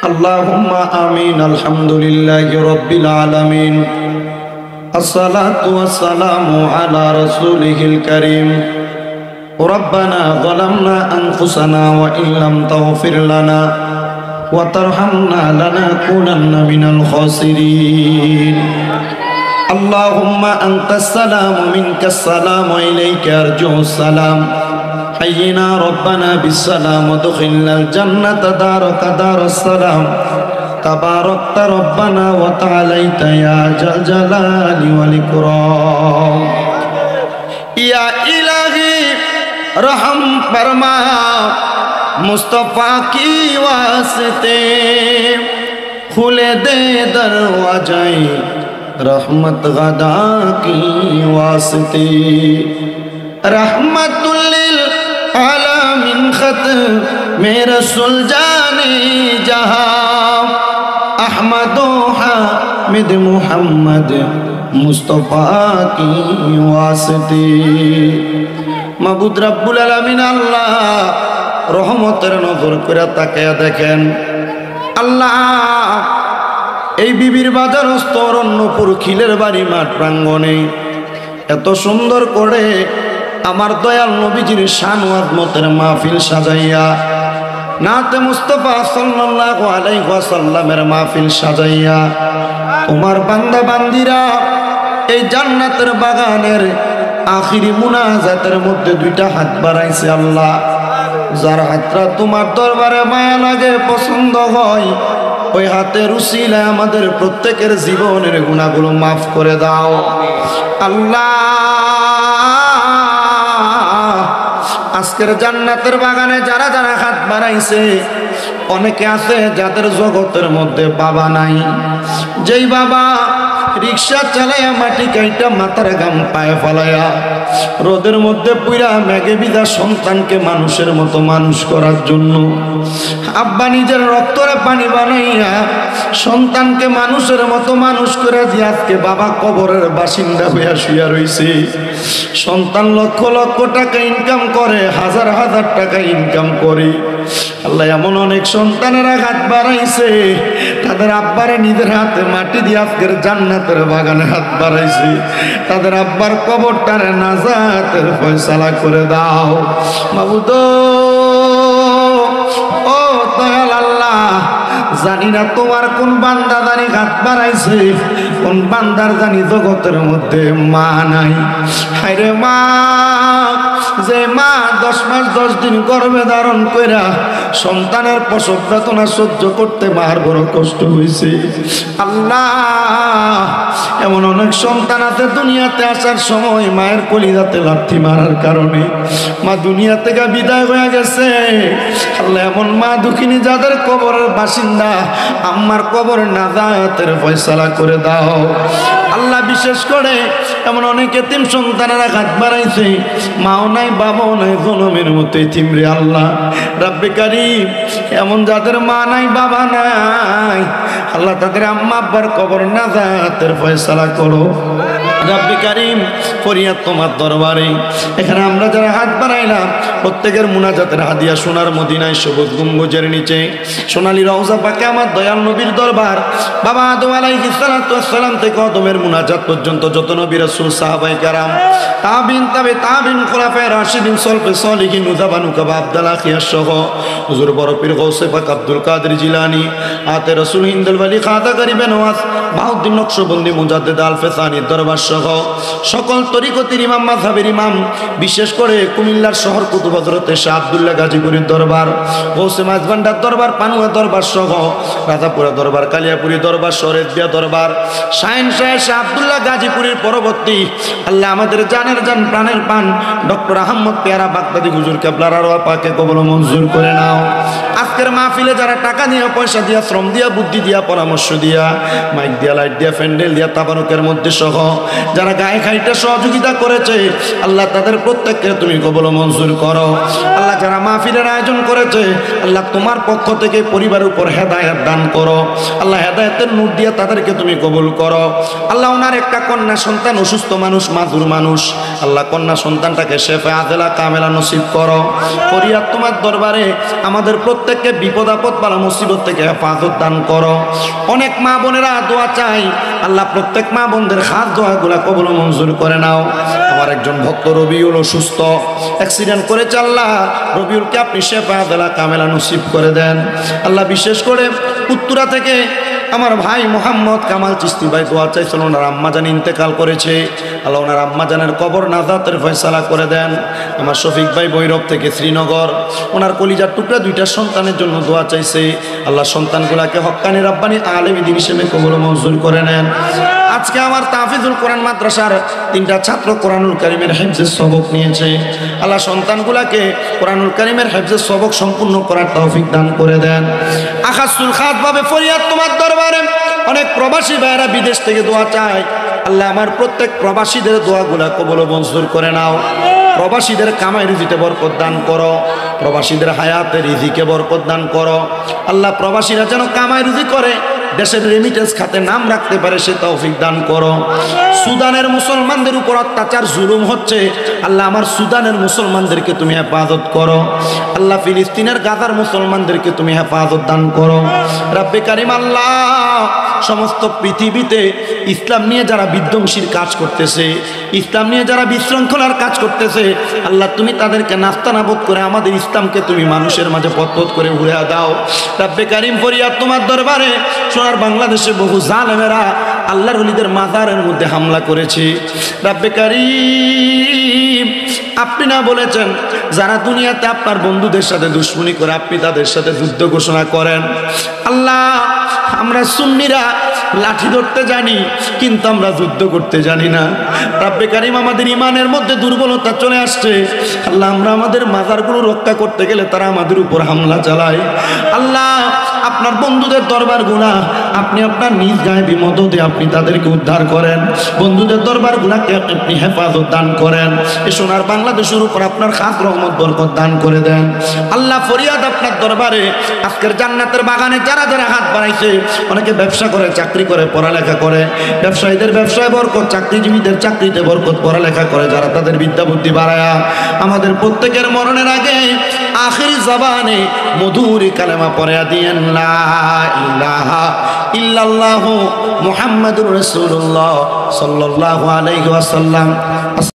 আল্লাহুম্মা আমিন। আলহামদুলিল্লাহি রাব্বিল আলামিন। আসসালাতু ওয়াসসালামু আলা রাসূলিহিল কারীম। রব্বানা যালামনা আনফুসানা ওয়া ইল্লাম তাগফির লানা ওয়া তারহামনা লানাকুনান্না মিনাল খাসিরিন। আল্লাহুম্মা আনতাস সালাম ওয়া মিনকাস সালাম ওয়া ইলাইকা আরজুস সালাম। حينا ربنا بالسلام وادخلنا الجنة دارك دار السلام تباركت ربنا وتعاليت يا ذا الجلال والإكرام يا إلهي رحم فرما मुस्तफ़ा की वास्ते खुले दे दरवाज़े रहमत गदा की वास्ते रहमतुल आलमीन खत मेरा सुलझाने जहां अहमद हामिद मुहम्मद मुस्तफ़ा की वास्ते माबुद रब्बुल आलमीन अल्लाह रहमतेर नजर करे ताकाया देखें अल्लाह এই বিবির বাজারস্থ অরণ্যপুর খিলের বাড়ি মাঠ প্রাঙ্গণে এত সুন্দর করে আমার দয়াল নবীজির শান ও আজমতের মাহফিল সাজাইয়া নাতে মুস্তাফা সাল্লাল্লাহু আলাইহি ওয়াসাল্লামের মাহফিল সাজাইয়া তোমার বান্দা বান্দিরা এই জান্নাতের বাগানের আখিরি মুনাজাতের মধ্যে দুইটা হাত বাড়াইছে আল্লাহ যার হাতটা তোমার দরবারে মায়া লাগে পছন্দ হয় ওই হাতের উসিলায় আমাদের প্রত্যেকের জীবনের গুনাহগুলো মাফ করে দাও আল্লাহ আজকের জান্নাতের বাগানে যারা যারা হাত বাড়াইছে অনেকে আছে যাদের জগতের মধ্যে বাবা নাই যেই বাবা রিক্সা চালায়া মাটি কাইটা মাথার গাম পায়ে ফলায়া রোদের মধ্যে পুইরা মেঘে বিদা সন্তানকে মানুষের মতো মানুষ করার জন্য আব্বা নিজের রক্তরে পানি বানাইয়া সন্তানকে মানুষের মতো মানুষ করে দিয়ে আজকে বাবা কবরের বাসিন্দা হইয়া শুইয়া রইছে সন্তান লক্ষ লক্ষ টাকা ইনকাম করে হাজার হাজার টাকা ইনকাম করে আল্লাহ এমন অনেক সন্তানেরা হাত বাড়াইছে তাদের আব্বারে নিজের হাতে মাটি দিয়ে আজকের জান্নাতের বাগানে হাত বাড়াইছে তাদের আব্বার কবরটারে নাজাতের ফয়সালা করে দাও মাবুদ ও দয়াল আল্লাহ জানি না তোমার কোন বান্দা জানি হাত বাড়াইছে কোন বান্দার জানি জগতের মধ্যে মা নাই হায়রে মা যে মা 10 মাস 10 দিন গর্ভে ধারণ কইরা সন্তানের প্রসব বেদনা সহ্য করতে মার বড় কষ্ট হয়েছে আল্লাহ এমন অনেক সন্তান আছে দুনিয়াতে আসার সময় মায়ের কলিজাতে লাথি মারার কারণে মা দুনিয়া থেকে বিদায় হয়ে গেছে আল্লাহ এমন মা দুঃখিনী যাদের কবরের বাসিন্দা আম্মার কবরে নাজাতের ফয়সালা করে দাও আল্লাহ বিশেষ করে এমন অনেক এতিম সন্তানেরা হাত বাড়াইছে মাও নাই বাবাও নাই জনমের মতো এতিম রে আল্লাহ রাব্বে কারীম এমন যাদের মা নাই বাবা নাই আল্লাহ তাদের আম্মা আব্বার কবর নাজাতের ফয়সালা করো রাব্বে কারীম ফরিয়াদ তোমার দরবারে এখানে আমরা যারা হাত বাড়াইলাম প্রত্যেকের মুনাজাতের হাদিয়া সোনার মদিনায় সবুজ গম্বুজের নিচে সোনালী রওজা পাকে আমার দয়াল নবীর দরবার বাবা আদম আলাইহিস সালাতু ওয়াস সালাম থেকে আদমের মুনাজাত পর্যন্ত যত নবী রাসূল সাহাবায়ে কেরাম তাবিন তাবিন খুলাফায়ে রাশিদিন সলফে সলিহিন নুজাবা নুকাবা আব্দুল্লাহ খিয়াস সহ হুজুর বড় পীর গৌসে পাক আব্দুল কাদের জিলানী আতে রাসূল হিন্দুল ওয়ালি খাজা গরিবে নওয়াজ বাউদ্দিন নকশবন্দি মুজাদ্দিদ আল ফেসানির দরবার সহ সকল তরিকতের ইমাম মাযহাবের ইমাম বিশেষ করে কুমিল্লার শহর কুতুব হযরতে শাহ আব্দুল্লাহ গাজীপুরীর দরবার গৌসে মাঝবান্ডার দরবার পানুয়া দরবার সহ রাজাপুরা দরবার কালিয়াপুরী দরবার শরীয়তবিয়া দরবার শাহিন শাহ আব্দুল্লাহ গাজীপুরীর পরবর্তী আল্লাহ আমাদের জানের জান প্রাণের পান ডক্টর আহমদ পেয়ারা বাগদাদি হুজুর কেবলার আরওয়াহ পাকে কবুল মঞ্জুর করে নাও আজকের মাহফিলে যারা টাকা দিয়া পয়সা দিয়া শ্রম দিয়া বুদ্ধি দিয়া পরামর্শ দিয়া মাইক দিয়া লাইট দিয়া প্যান্ডেল দিয়া তাবারুকের মধ্যে সহ যারা গায়ে খাইতে সহযোগিতা করেছে আল্লাহ তাদের প্রত্যেককে তুমি কবুল ও মঞ্জুর করো। আল্লাহ যারা মাহফিলের আয়োজন করেছে আল্লাহ তোমার পক্ষ থেকে পরিবারের উপর হেদায়েত দান করো। আল্লাহ হেদায়েতের নূর দিয়ে তাদেরকে তুমি কবুল করো। আল্লাহ ওনার একটা কন্যা সন্তান অসুস্থ মানুষ, মাদুর মানুষ, আল্লাহ কন্যা সন্তানটাকে শেফা আদেলা কামেলা নসিব করো। ফরিয়াদ তোমার দরবারে আমাদের প্রত্যেককে বিপদ আপদ বালা মুসিবত থেকে হেফাজত দান করো। অনেক মা বোনেরা দোয়া চাই, আল্লাহ প্রত্যেক মা বোনদের হাত দোয়াগুলা কবুল ও মঞ্জুর করে নাও। আমার একজন ভক্ত রবিউল অসুস্থ, অ্যাক্সিডেন্ট করেছে, আল্লাহ রবিউলকে আপনি শেফা আদেলা কামেলা নসিব করে দেন। আল্লাহ বিশেষ করে উত্তরা থেকে আমার ভাই মোহাম্মদ কামাল চিস্তি ভাই দোয়া চাইছিল, ওনার আম্মাজান ইন্তেকাল করেছে, আল্লাহ ওনার আম্মাজানের কবর নাজাতের ফয়সালা করে দেন। আমার শফিক ভাই ভৈরব থেকে শ্রীনগর, ওনার কলিজার টুকরা দুইটা সন্তানের জন্য দোয়া চাইছে, আল্লাহ সন্তানগুলাকে হক্কানি রাব্বানি আলেমী দিন হিসেবে কবুল মঞ্জুর করে নেন। আজকে আমার তাহফিজুল কোরআন মাদ্রাসার 3টা ছাত্র কোরআনুল কারীমের হিফজের সবক নিয়েছে, আল্লাহ সন্তানগুলাকে কোরআনুল কারীমের হিফজের সবক সম্পূর্ণ করার তৌফিক দান করে দেন। আখাসুল খাত ভাবে ফরিয়াদ তোমার দরবারে অনেক প্রবাসী ভাইয়েরা বিদেশ থেকে দোয়া চায়, আল্লাহ আমার প্রত্যেক প্রবাসীদের দোয়াগুলা কবুল ও মঞ্জুর করে নাও। প্রবাসীদের কামাই রুজিতে বরকত দান করো, প্রবাসীদের হায়াতে রিজিকে বরকত দান করো। আল্লাহ প্রবাসীরা যেন কামাই রুজি করে দেশের রেমিটেন্স খাতে নাম রাখতে পারে সে তৌফিক দান করো। সুদানের মুসলমানদের উপর অত্যাচার জুলুম হচ্ছে, আল্লাহ আমার সুদানের মুসলমানদেরকে তুমি হেফাজত করো। আল্লাহ ফিলিস্তিনের গাজার মুসলমানদেরকে তুমি হেফাজত দান করো। রাব্বে কারিম আল্লাহ সমস্ত পৃথিবীতে ইসলাম নিয়ে যারা বিধ্বংসীর কাজ করতেছে, ইসলাম নিয়ে যারা বিশৃঙ্খলার কাজ করতেছে, আল্লাহ তুমি তাদেরকে নাস্তানাবুদ করে আমাদের ইসলামকে তুমি মানুষের মাঝে পথ করে উড়ে দাও। রাব্বে কারিম ফরিয়াদ তোমার দরবারে সোনার বাংলাদেশে বহু জালেমেরা আল্লাহর ওলিদের মাজারের মধ্যে হামলা করেছে। রাব্বে কারিম আপনি না বলেছেন যারা দুনিয়াতে আপনার বন্ধুদের সাথে দুশ্মনী করে আপনি তাদের সাথে যুদ্ধ ঘোষণা করেন। আল্লাহ আমরা সুন্নিরা লাঠি ধরতে জানি কিন্তু আমরা যুদ্ধ করতে জানি না। রাব্বে কারিম আমাদের ইমানের মধ্যে দুর্বলতা চলে আসছে, আল্লাহ আমরা আমাদের মাজারগুলো রক্ষা করতে গেলে তারা আমাদের উপর হামলা চালায়। আল্লাহ আপনার বন্ধুদের দরবারগুলা আপনি আপনার নিজ গায়েবী মদদে আপনি তাদেরকে উদ্ধার করেন, বন্ধুদের দরবারগুলাকে আপনি হেফাজত দান করেন। এ সোনার বাংলাদেশের উপর আপনার খাস রহমত বরকত দান করে দেন। আল্লাহ ফরিয়াদ আপনার দরবারে আজকের জান্নাতের বাগানে যারা যারা হাত বাড়াইছে, অনেকে ব্যবসা করে, চাকরি করে, পড়ালেখা করে, ব্যবসায়ীদের ব্যবসায় বরকত, চাকরিজীবীদের চাকরিতে বরকত, পড়ালেখা করে যারা তাদের বিদ্যা বুদ্ধি বাড়ায়া আমাদের প্রত্যেকের মরণের আগে আখির জবানে মধুর কালেমা পড়া দিয়েন লা ইলাহা ইল্লাল্লাহু মুহাম্মাদুর রাসূলুল্লাহ সাল্লাল্লাহু আলাইহি ওয়াসাল্লাম।